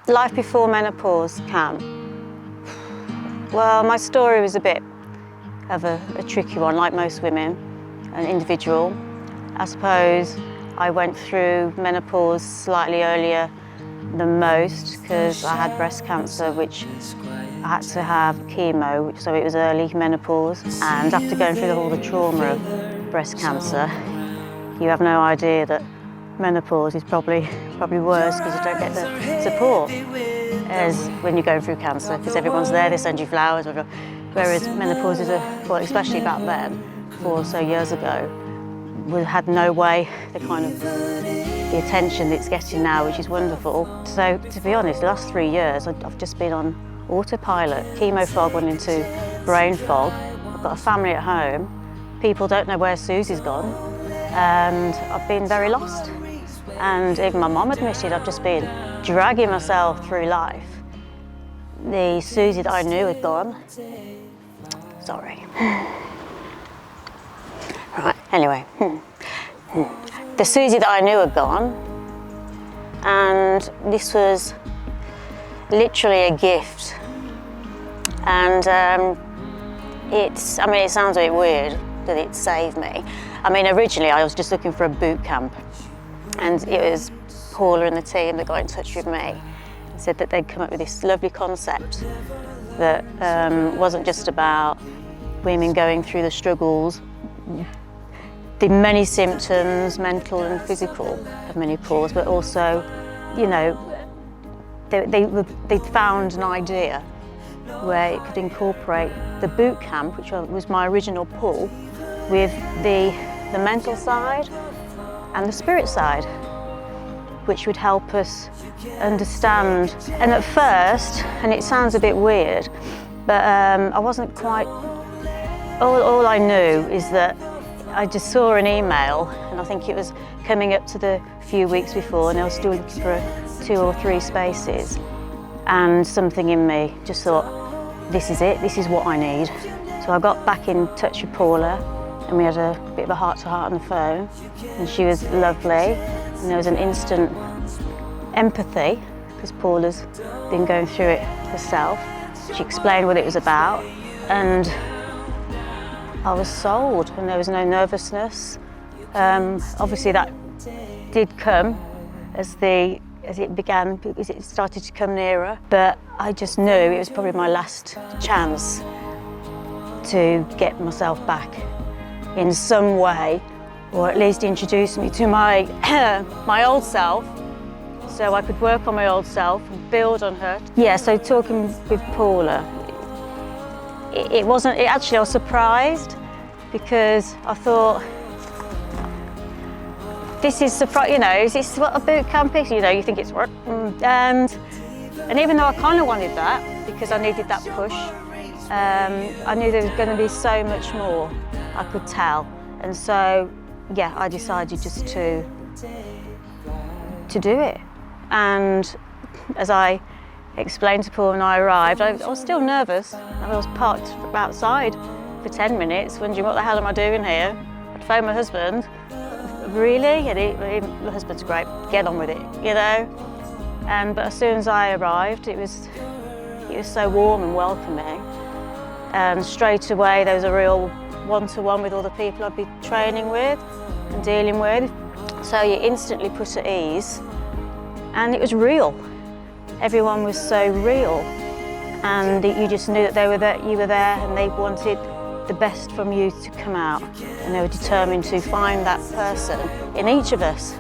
Life before menopause camp. Well, my story was a bit of a tricky one, like most women, an individual. I suppose I went through menopause slightly earlier than most because I had breast cancer, which I had to have chemo, so it was early menopause. And after going through all the trauma of breast cancer, you have no idea that menopause is probably worse because you don't get the support as when you're going through cancer, because everyone's there, they send you flowers, whereas menopause is well, especially back then, 4 or so years ago, we had no way the kind of the attention that it's getting now, which is wonderful. So to be honest, the last 3 years I've just been on autopilot. Chemo fog went into brain fog. I've got a family at home. People don't know where Susie's gone, and I've been very lost. And even my mum admitted I've just been dragging myself through life. The Susie that I knew had gone. Sorry. Right, anyway. The Susie that I knew had gone, and this was literally a gift. And it sounds a bit weird that it saved me. I mean, originally I was just looking for a boot camp, and it was PAULA and the team that got in touch with me and said that they'd come up with this lovely concept that wasn't just about women going through the struggles, the many symptoms, mental and physical, of menopause, but also, you know, they found an idea where it could incorporate the boot camp, which was my original pull, with the mental side and the spirit side, which would help us understand. And at first, and it sounds a bit weird, but I wasn't quite, all I knew is that I just saw an email, and I think it was coming up to the few weeks before, and I was still looking for 2 or 3 spaces, and something in me just thought, this is it, this is what I need. So I got back in touch with PAULA, and we had a bit of a heart-to-heart on the phone, and she was lovely, and there was an instant empathy, because PAULA's been going through it herself. She explained what it was about, and I was sold, and there was no nervousness. Obviously that did come as it started to come nearer, but I just knew it was probably my last chance to get myself back in some way, or at least introduce me to my my old self, so I could work on my old self and build on her. Yeah, so talking with PAULA, actually I was surprised, because I thought, this is surprise, you know, is this what a boot camp is? You know, you think it's work. And even though I kind of wanted that, because I needed that push, I knew there was going to be so much more I could tell. And so, yeah, I decided just to do it. And as I explained to Paul when I arrived, I was still nervous. I was parked outside for 10 minutes, wondering what the hell am I doing here? I'd phoned my husband. Really? And my husband's great, get on with it, you know? But as soon as I arrived, it was so warm and welcoming. And straight away there was a real one-to-one with all the people I'd be training with and dealing with. So you instantly put at ease, and it was real. Everyone was so real, and you just knew that they were there, you were there, and they wanted the best from you to come out, and they were determined to find that person in each of us.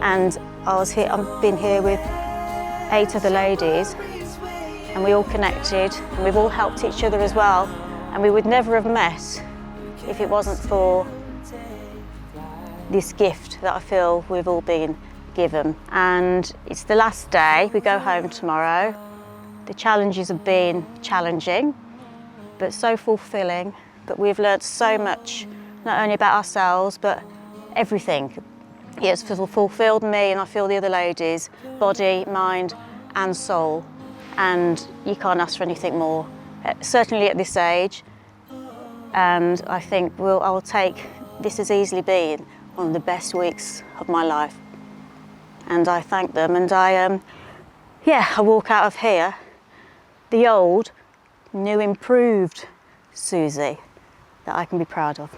And I've been here with 8 other ladies, and we all connected, and we've all helped each other as well, and we would never have met if it wasn't for this gift that I feel we've all been given. And it's the last day, we go home tomorrow. The challenges have been challenging, but so fulfilling. But we've learnt so much, not only about ourselves, but everything. It's fulfilled me, and I feel the other ladies, body, mind, and soul. And you can't ask for anything more, certainly at this age. And I think I will take, this has easily been one of the best weeks of my life. And I thank them, and yeah, I walk out of here, the old, new, improved Susie that I can be proud of.